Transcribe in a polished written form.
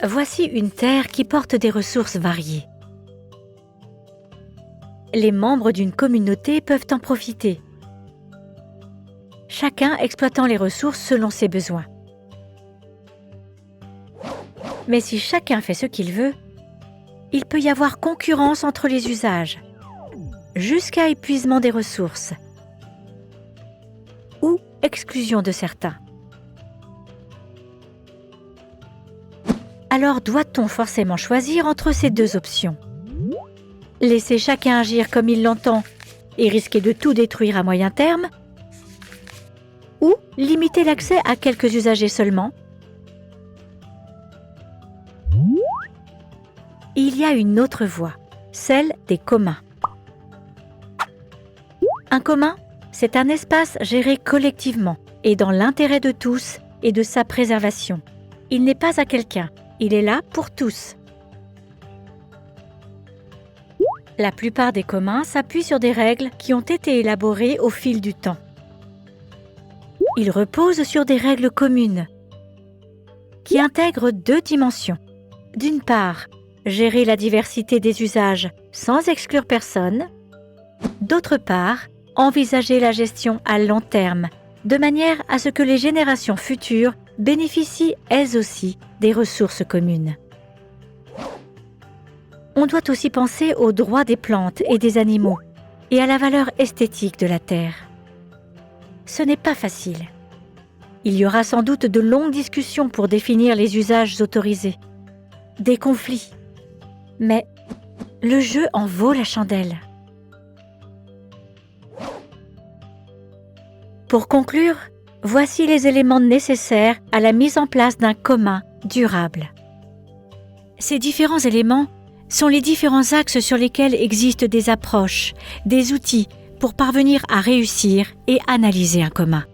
Voici une terre qui porte des ressources variées. Les membres d'une communauté peuvent en profiter, chacun exploitant les ressources selon ses besoins. Mais si chacun fait ce qu'il veut, il peut y avoir concurrence entre les usages, jusqu'à épuisement des ressources ou exclusion de certains. Alors doit-on forcément choisir entre ces deux options? Laisser chacun agir comme il l'entend et risquer de tout détruire à moyen terme? Ou limiter l'accès à quelques usagers seulement? Il y a une autre voie, celle des communs. Un commun, c'est un espace géré collectivement et dans l'intérêt de tous et de sa préservation. Il n'est pas à quelqu'un, il est là pour tous. La plupart des communs s'appuient sur des règles qui ont été élaborées au fil du temps. Ils reposent sur des règles communes qui intègrent deux dimensions. D'une part, gérer la diversité des usages sans exclure personne. D'autre part, envisager la gestion à long terme, de manière à ce que les générations futures bénéficient elles aussi des ressources communes. On doit aussi penser aux droits des plantes et des animaux et à la valeur esthétique de la terre. Ce n'est pas facile. Il y aura sans doute de longues discussions pour définir les usages autorisés, des conflits. Mais le jeu en vaut la chandelle. Pour conclure, voici les éléments nécessaires à la mise en place d'un commun durable. Ces différents éléments sont les différents axes sur lesquels existent des approches, des outils pour parvenir à réussir et analyser un commun.